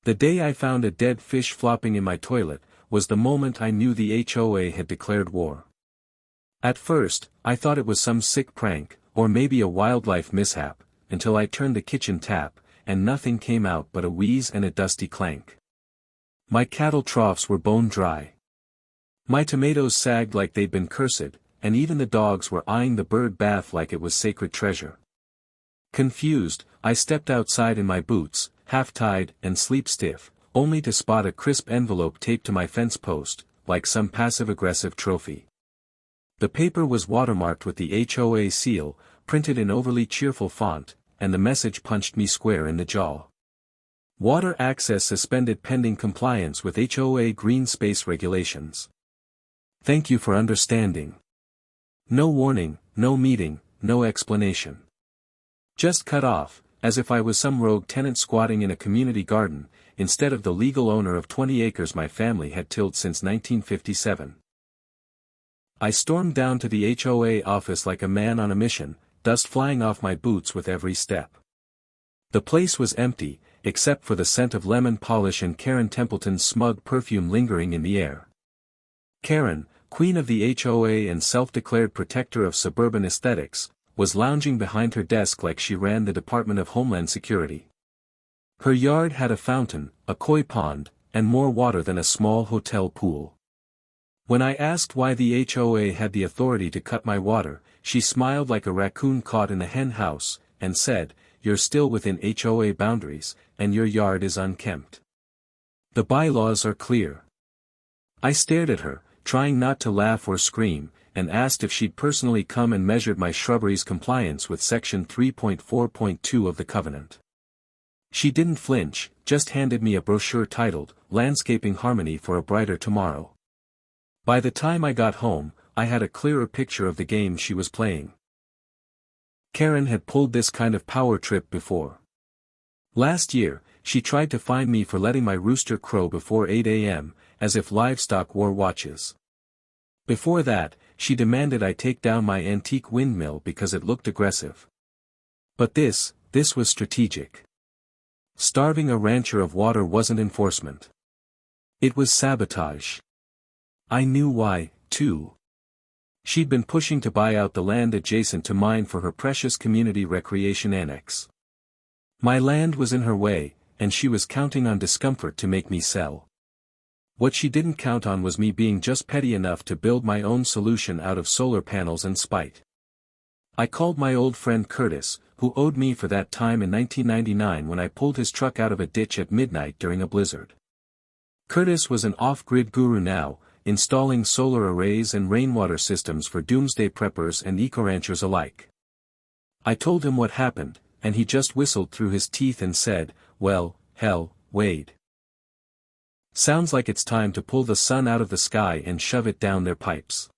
The day I found a dead fish flopping in my toilet, was the moment I knew the HOA had declared war. At first, I thought it was some sick prank, or maybe a wildlife mishap, until I turned the kitchen tap, and nothing came out but a wheeze and a dusty clank. My cattle troughs were bone dry. My tomatoes sagged like they'd been cursed, and even the dogs were eyeing the bird bath like it was sacred treasure. Confused, I stepped outside in my boots, half-tied and sleep-stiff, only to spot a crisp envelope taped to my fence post, like some passive-aggressive trophy. The paper was watermarked with the HOA seal, printed in overly cheerful font, and the message punched me square in the jaw. Water access suspended pending compliance with HOA green space regulations. Thank you for understanding. No warning, no meeting, no explanation. Just cut off, as if I was some rogue tenant squatting in a community garden, instead of the legal owner of 20 acres my family had tilled since 1957. I stormed down to the HOA office like a man on a mission, dust flying off my boots with every step. The place was empty, except for the scent of lemon polish and Karen Templeton's smug perfume lingering in the air. Karen, queen of the HOA and self-declared protector of suburban aesthetics, was lounging behind her desk like she ran the Department of Homeland Security. Her yard had a fountain, a koi pond, and more water than a small hotel pool. When I asked why the HOA had the authority to cut my water, she smiled like a raccoon caught in a hen house, and said, "You're still within HOA boundaries, and your yard is unkempt. The bylaws are clear." I stared at her, trying not to laugh or scream, and asked if she'd personally come and measured my shrubbery's compliance with Section 3.4.2 of the Covenant. She didn't flinch, just handed me a brochure titled, "Landscaping Harmony for a Brighter Tomorrow." By the time I got home, I had a clearer picture of the game she was playing. Karen had pulled this kind of power trip before. Last year, she tried to fine me for letting my rooster crow before 8 a.m., as if livestock wore watches. Before that, she demanded I take down my antique windmill because it looked aggressive. But this was strategic. Starving a rancher of water wasn't enforcement. It was sabotage. I knew why, too. She'd been pushing to buy out the land adjacent to mine for her precious community recreation annex. My land was in her way, and she was counting on discomfort to make me sell. What she didn't count on was me being just petty enough to build my own solution out of solar panels and spite. I called my old friend Curtis, who owed me for that time in 1999 when I pulled his truck out of a ditch at midnight during a blizzard. Curtis was an off-grid guru now, installing solar arrays and rainwater systems for doomsday preppers and eco-ranchers alike. I told him what happened, and he just whistled through his teeth and said, "Well, hell, Wade. Sounds like it's time to pull the sun out of the sky and shove it down their pipes."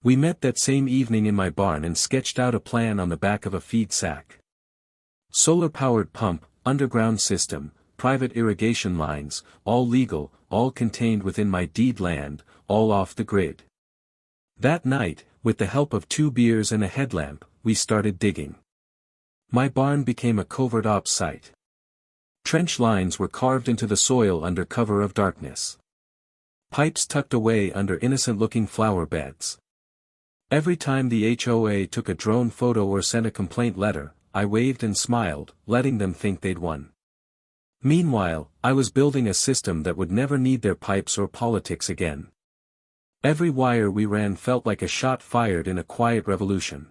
We met that same evening in my barn and sketched out a plan on the back of a feed sack. Solar-powered pump, underground system, private irrigation lines, all legal, all contained within my deed land, all off the grid. That night, with the help of 2 beers and a headlamp, we started digging. My barn became a covert ops site. Trench lines were carved into the soil under cover of darkness. Pipes tucked away under innocent-looking flower beds. Every time the HOA took a drone photo or sent a complaint letter, I waved and smiled, letting them think they'd won. Meanwhile, I was building a system that would never need their pipes or politics again. Every wire we ran felt like a shot fired in a quiet revolution.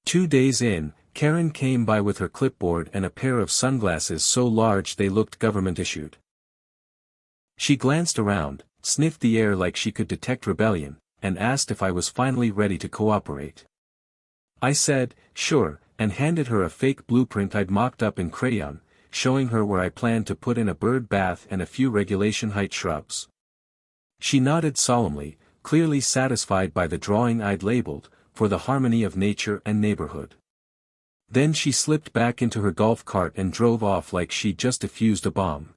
2 days in, Karen came by with her clipboard and a pair of sunglasses so large they looked government-issued. She glanced around, sniffed the air like she could detect rebellion, and asked if I was finally ready to cooperate. I said, sure, and handed her a fake blueprint I'd mocked up in crayon, showing her where I planned to put in a bird bath and a few regulation height shrubs. She nodded solemnly, clearly satisfied by the drawing I'd labeled, "For the Harmony of Nature and Neighborhood." Then she slipped back into her golf cart and drove off like she'd just defused a bomb.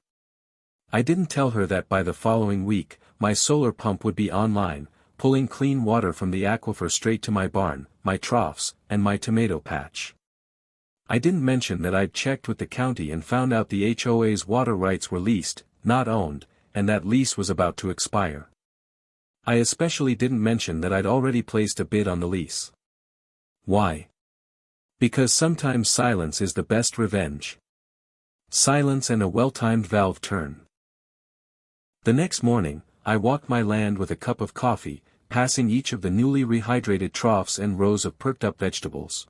I didn't tell her that by the following week, my solar pump would be online, pulling clean water from the aquifer straight to my barn, my troughs, and my tomato patch. I didn't mention that I'd checked with the county and found out the HOA's water rights were leased, not owned, and that lease was about to expire. I especially didn't mention that I'd already placed a bid on the lease. Why? Because sometimes silence is the best revenge. Silence and a well-timed valve turn. The next morning, I walked my land with a cup of coffee, passing each of the newly rehydrated troughs and rows of perked-up vegetables.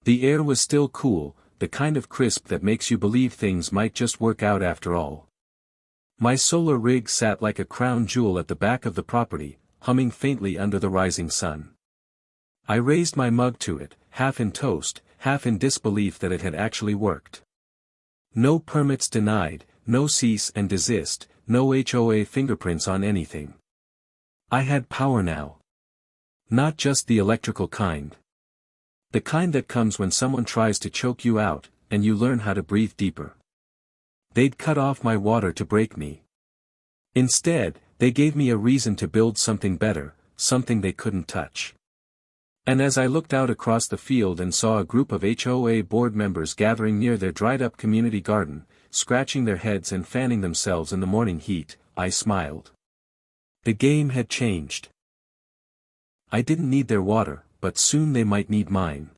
The air was still cool, the kind of crisp that makes you believe things might just work out after all. My solar rig sat like a crown jewel at the back of the property, humming faintly under the rising sun. I raised my mug to it, half in toast, half in disbelief that it had actually worked. No permits denied, no cease and desist, no HOA fingerprints on anything. I had power now. Not just the electrical kind. The kind that comes when someone tries to choke you out, and you learn how to breathe deeper. They'd cut off my water to break me. Instead, they gave me a reason to build something better, something they couldn't touch. And as I looked out across the field and saw a group of HOA board members gathering near their dried-up community garden, scratching their heads and fanning themselves in the morning heat, I smiled. The game had changed. I didn't need their water, but soon they might need mine.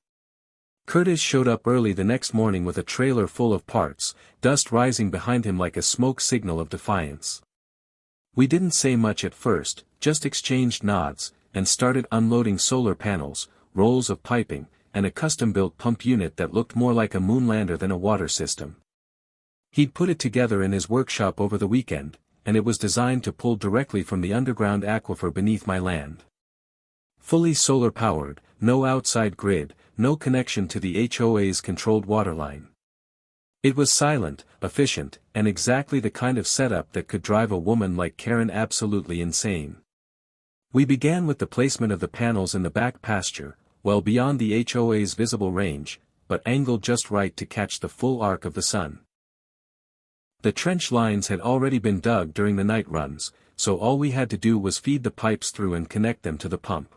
Curtis showed up early the next morning with a trailer full of parts, dust rising behind him like a smoke signal of defiance. We didn't say much at first, just exchanged nods, and started unloading solar panels, rolls of piping, and a custom-built pump unit that looked more like a moonlander than a water system. He'd put it together in his workshop over the weekend, and it was designed to pull directly from the underground aquifer beneath my land. Fully solar-powered, no outside grid, no connection to the HOA's controlled waterline. It was silent, efficient, and exactly the kind of setup that could drive a woman like Karen absolutely insane. We began with the placement of the panels in the back pasture, well beyond the HOA's visible range, but angled just right to catch the full arc of the sun. The trench lines had already been dug during the night runs, so all we had to do was feed the pipes through and connect them to the pump.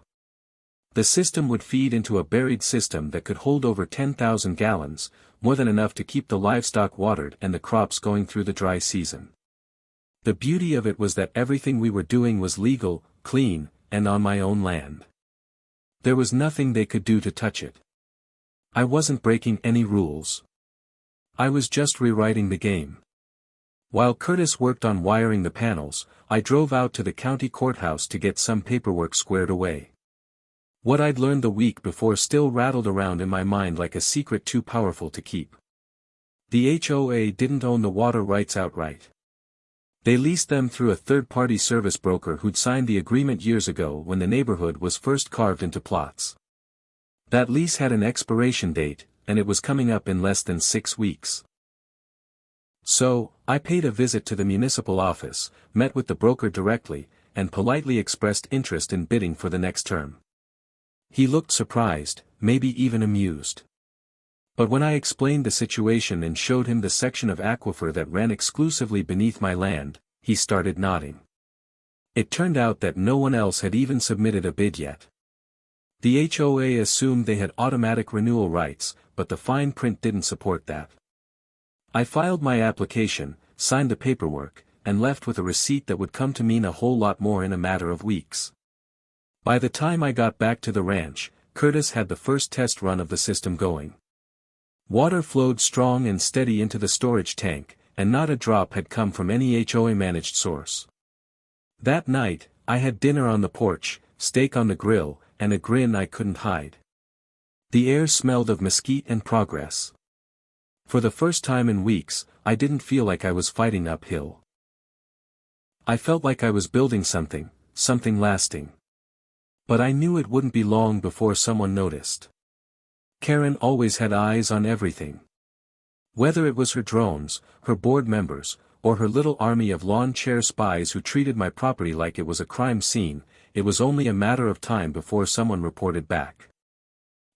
The system would feed into a buried system that could hold over 10,000 gallons, more than enough to keep the livestock watered and the crops going through the dry season. The beauty of it was that everything we were doing was legal, clean, and on my own land. There was nothing they could do to touch it. I wasn't breaking any rules. I was just rewriting the game. While Curtis worked on wiring the panels, I drove out to the county courthouse to get some paperwork squared away. What I'd learned the week before still rattled around in my mind like a secret too powerful to keep. The HOA didn't own the water rights outright. They leased them through a third-party service broker who'd signed the agreement years ago when the neighborhood was first carved into plots. That lease had an expiration date, and it was coming up in less than 6 weeks. So, I paid a visit to the municipal office, met with the broker directly, and politely expressed interest in bidding for the next term. He looked surprised, maybe even amused. But when I explained the situation and showed him the section of aquifer that ran exclusively beneath my land, he started nodding. It turned out that no one else had even submitted a bid yet. The HOA assumed they had automatic renewal rights, but the fine print didn't support that. I filed my application, signed the paperwork, and left with a receipt that would come to mean a whole lot more in a matter of weeks. By the time I got back to the ranch, Curtis had the first test run of the system going. Water flowed strong and steady into the storage tank, and not a drop had come from any HOA-managed source. That night, I had dinner on the porch, steak on the grill, and a grin I couldn't hide. The air smelled of mesquite and progress. For the first time in weeks, I didn't feel like I was fighting uphill. I felt like I was building something lasting. But I knew it wouldn't be long before someone noticed. Karen always had eyes on everything. Whether it was her drones, her board members, or her little army of lawn chair spies who treated my property like it was a crime scene, it was only a matter of time before someone reported back.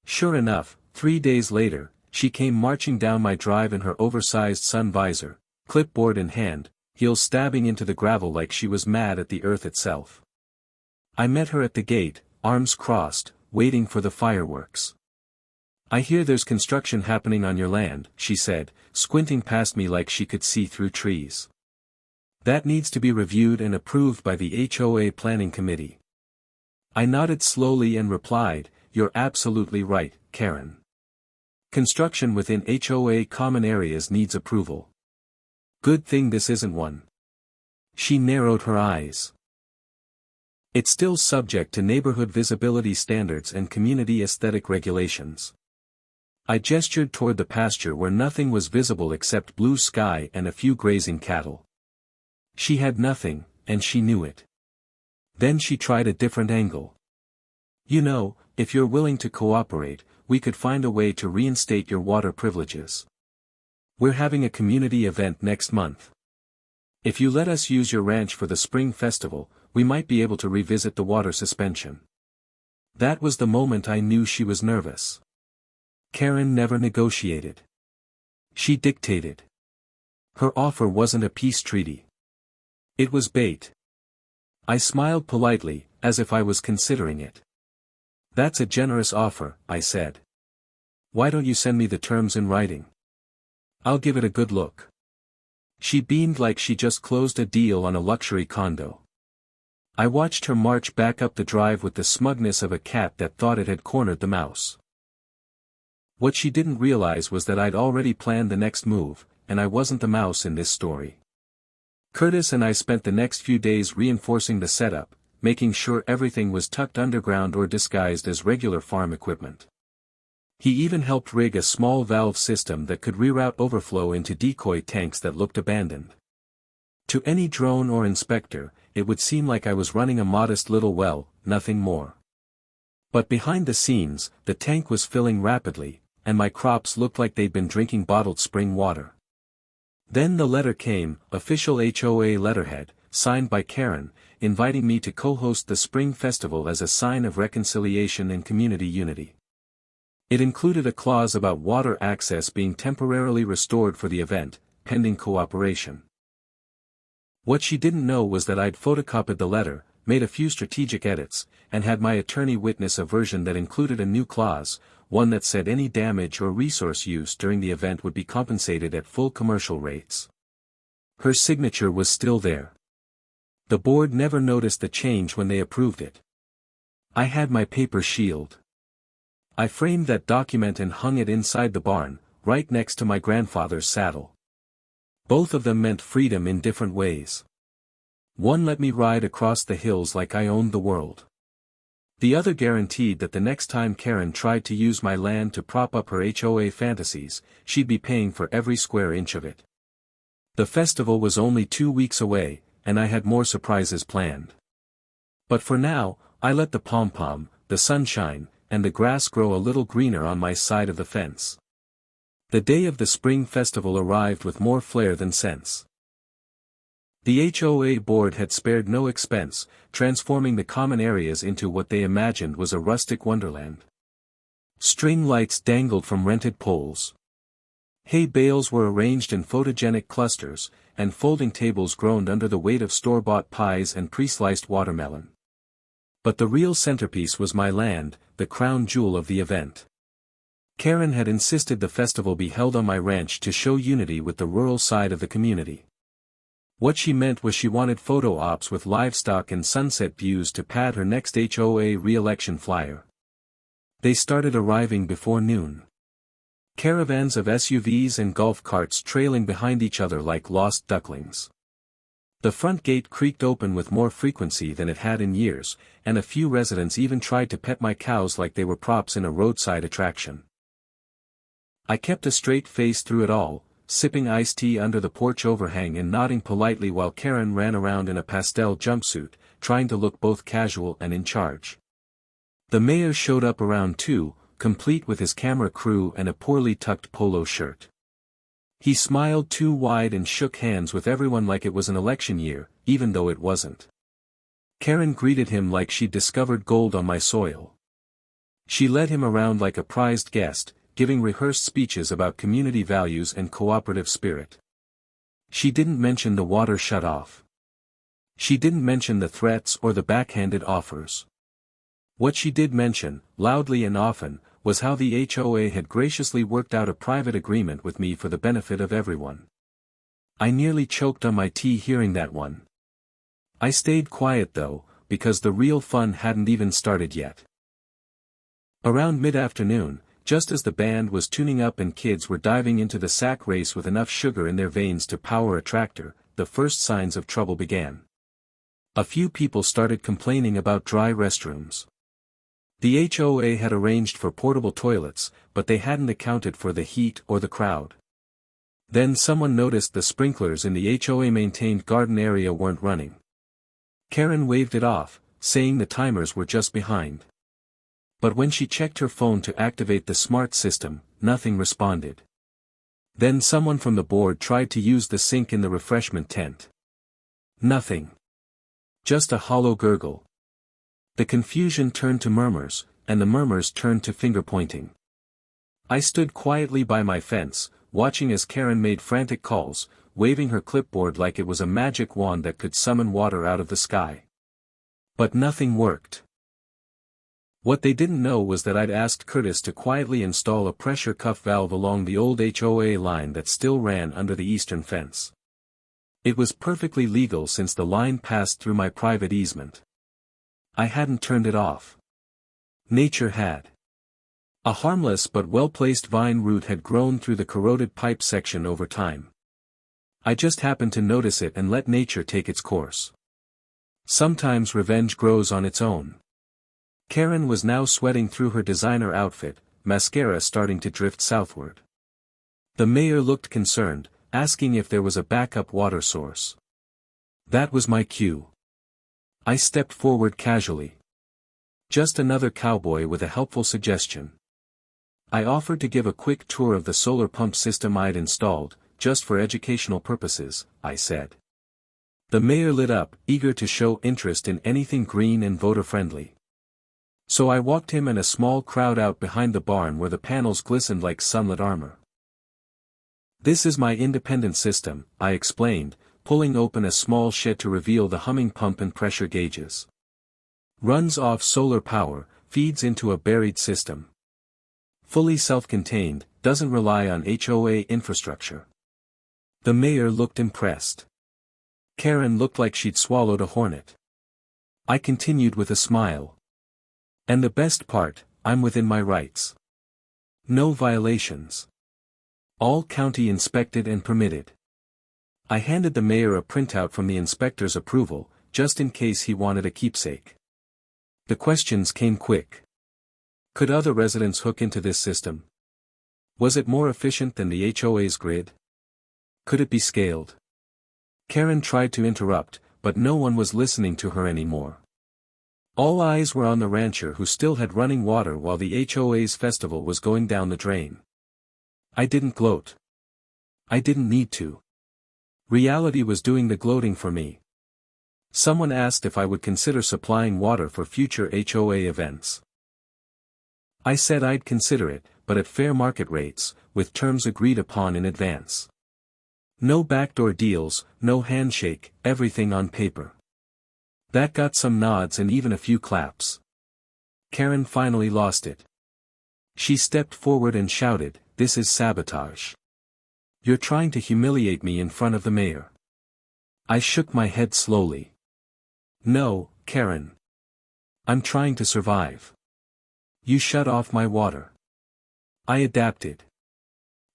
Sure enough, 3 days later, she came marching down my drive in her oversized sun visor, clipboard in hand, heels stabbing into the gravel like she was mad at the earth itself. I met her at the gate, arms crossed, waiting for the fireworks. I hear there's construction happening on your land, she said, squinting past me like she could see through trees. That needs to be reviewed and approved by the HOA planning committee. I nodded slowly and replied, "You're absolutely right, Karen. Construction within HOA common areas needs approval. Good thing this isn't one." She narrowed her eyes. "It's still subject to neighborhood visibility standards and community aesthetic regulations." I gestured toward the pasture where nothing was visible except blue sky and a few grazing cattle. She had nothing, and she knew it. Then she tried a different angle. "You know, if you're willing to cooperate, we could find a way to reinstate your water privileges. We're having a community event next month. If you let us use your ranch for the spring festival, we might be able to revisit the water suspension." That was the moment I knew she was nervous. Karen never negotiated. She dictated. Her offer wasn't a peace treaty. It was bait. I smiled politely, as if I was considering it. "That's a generous offer," I said. "Why don't you send me the terms in writing? I'll give it a good look." She beamed like she just closed a deal on a luxury condo. I watched her march back up the drive with the smugness of a cat that thought it had cornered the mouse. What she didn't realize was that I'd already planned the next move, and I wasn't the mouse in this story. Curtis and I spent the next few days reinforcing the setup, making sure everything was tucked underground or disguised as regular farm equipment. He even helped rig a small valve system that could reroute overflow into decoy tanks that looked abandoned. To any drone or inspector, it would seem like I was running a modest little well, nothing more. But behind the scenes, the tank was filling rapidly, and my crops looked like they'd been drinking bottled spring water. Then the letter came, official HOA letterhead, signed by Karen, inviting me to co-host the spring festival as a sign of reconciliation and community unity. It included a clause about water access being temporarily restored for the event, pending cooperation. What she didn't know was that I'd photocopied the letter, made a few strategic edits, and had my attorney witness a version that included a new clause, one that said any damage or resource use during the event would be compensated at full commercial rates. Her signature was still there. The board never noticed the change when they approved it. I had my paper shield. I framed that document and hung it inside the barn, right next to my grandfather's saddle. Both of them meant freedom in different ways. One let me ride across the hills like I owned the world. The other guaranteed that the next time Karen tried to use my land to prop up her HOA fantasies, she'd be paying for every square inch of it. The festival was only 2 weeks away, and I had more surprises planned. But for now, I let the pom-pom, the sunshine, and the grass grow a little greener on my side of the fence. The day of the spring festival arrived with more flair than sense. The HOA board had spared no expense, transforming the common areas into what they imagined was a rustic wonderland. String lights dangled from rented poles. Hay bales were arranged in photogenic clusters, and folding tables groaned under the weight of store-bought pies and pre-sliced watermelon. But the real centerpiece was my land, the crown jewel of the event. Karen had insisted the festival be held on my ranch to show unity with the rural side of the community. What she meant was she wanted photo ops with livestock and sunset views to pad her next HOA re-election flyer. They started arriving before noon. Caravans of SUVs and golf carts trailing behind each other like lost ducklings. The front gate creaked open with more frequency than it had in years, and a few residents even tried to pet my cows like they were props in a roadside attraction. I kept a straight face through it all, sipping iced tea under the porch overhang and nodding politely while Karen ran around in a pastel jumpsuit, trying to look both casual and in charge. The mayor showed up around 2, complete with his camera crew and a poorly tucked polo shirt. He smiled too wide and shook hands with everyone like it was an election year, even though it wasn't. Karen greeted him like she'd discovered gold on my soil. She led him around like a prized guest, giving rehearsed speeches about community values and cooperative spirit. She didn't mention the water shut-off. She didn't mention the threats or the backhanded offers. What she did mention, loudly and often, was how the HOA had graciously worked out a private agreement with me for the benefit of everyone. I nearly choked on my tea hearing that one. I stayed quiet though, because the real fun hadn't even started yet. Around mid-afternoon, just as the band was tuning up and kids were diving into the sack race with enough sugar in their veins to power a tractor, the first signs of trouble began. A few people started complaining about dry restrooms. The HOA had arranged for portable toilets, but they hadn't accounted for the heat or the crowd. Then someone noticed the sprinklers in the HOA-maintained garden area weren't running. Karen waved it off, saying the timers were just behind. But when she checked her phone to activate the smart system, nothing responded. Then someone from the board tried to use the sink in the refreshment tent. Nothing. Just a hollow gurgle. The confusion turned to murmurs, and the murmurs turned to finger-pointing. I stood quietly by my fence, watching as Karen made frantic calls, waving her clipboard like it was a magic wand that could summon water out of the sky. But nothing worked. What they didn't know was that I'd asked Curtis to quietly install a pressure cuff valve along the old HOA line that still ran under the eastern fence. It was perfectly legal since the line passed through my private easement. I hadn't turned it off. Nature had. A harmless but well-placed vine root had grown through the corroded pipe section over time. I just happened to notice it and let nature take its course. Sometimes revenge grows on its own. Karen was now sweating through her designer outfit, mascara starting to drift southward. The mayor looked concerned, asking if there was a backup water source. That was my cue. I stepped forward casually. Just another cowboy with a helpful suggestion. I offered to give a quick tour of the solar pump system I'd installed, just for educational purposes, I said. The mayor lit up, eager to show interest in anything green and voter-friendly. So I walked him and a small crowd out behind the barn where the panels glistened like sunlit armor. This is my independent system, I explained, pulling open a small shed to reveal the humming pump and pressure gauges. Runs off solar power, feeds into a buried system. Fully self-contained, doesn't rely on HOA infrastructure. The mayor looked impressed. Karen looked like she'd swallowed a hornet. I continued with a smile. And the best part, I'm within my rights. No violations. All county inspected and permitted. I handed the mayor a printout from the inspector's approval, just in case he wanted a keepsake. The questions came quick. Could other residents hook into this system? Was it more efficient than the HOA's grid? Could it be scaled? Karen tried to interrupt, but no one was listening to her anymore. All eyes were on the rancher who still had running water while the HOA's festival was going down the drain. I didn't gloat. I didn't need to. Reality was doing the gloating for me. Someone asked if I would consider supplying water for future HOA events. I said I'd consider it, but at fair market rates, with terms agreed upon in advance. No backdoor deals, no handshake, everything on paper. That got some nods and even a few claps. Karen finally lost it. She stepped forward and shouted, "This is sabotage. You're trying to humiliate me in front of the mayor." I shook my head slowly. No, Karen. I'm trying to survive. You shut off my water. I adapted.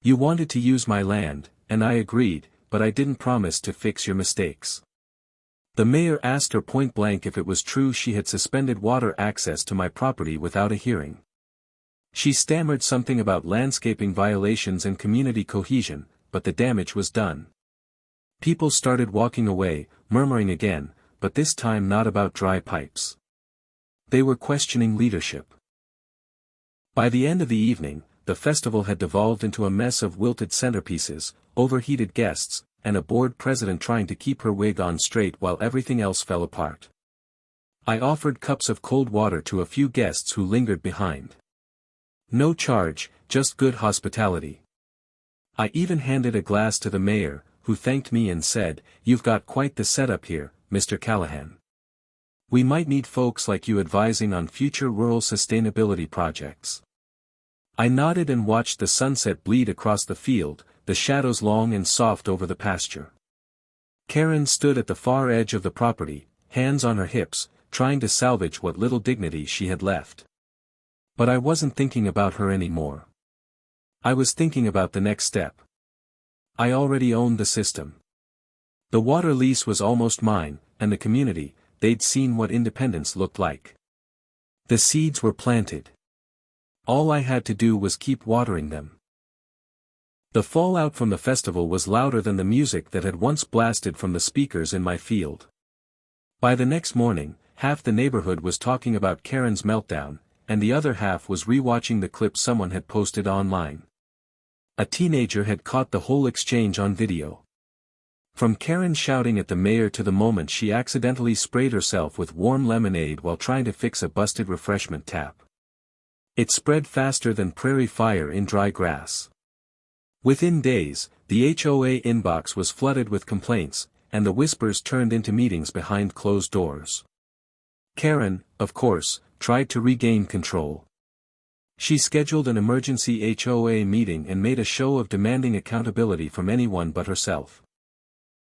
You wanted to use my land, and I agreed, but I didn't promise to fix your mistakes. The mayor asked her point blank if it was true she had suspended water access to my property without a hearing. She stammered something about landscaping violations and community cohesion, but the damage was done. People started walking away, murmuring again, but this time not about dry pipes. They were questioning leadership. By the end of the evening, the festival had devolved into a mess of wilted centerpieces, overheated guests, and a board president trying to keep her wig on straight while everything else fell apart. I offered cups of cold water to a few guests who lingered behind. No charge, just good hospitality. I even handed a glass to the mayor, who thanked me and said, "You've got quite the setup here, Mr. Callahan. We might need folks like you advising on future rural sustainability projects." I nodded and watched the sunset bleed across the field, the shadows long and soft over the pasture. Karen stood at the far edge of the property, hands on her hips, trying to salvage what little dignity she had left. But I wasn't thinking about her anymore. I was thinking about the next step. I already owned the system. The water lease was almost mine, and the community, they'd seen what independence looked like. The seeds were planted. All I had to do was keep watering them. The fallout from the festival was louder than the music that had once blasted from the speakers in my field. By the next morning, half the neighborhood was talking about Karen's meltdown, and the other half was rewatching the clip someone had posted online. A teenager had caught the whole exchange on video. From Karen shouting at the mayor to the moment she accidentally sprayed herself with warm lemonade while trying to fix a busted refreshment tap. It spread faster than prairie fire in dry grass. Within days, the HOA inbox was flooded with complaints, and the whispers turned into meetings behind closed doors. Karen, of course, tried to regain control. She scheduled an emergency HOA meeting and made a show of demanding accountability from anyone but herself.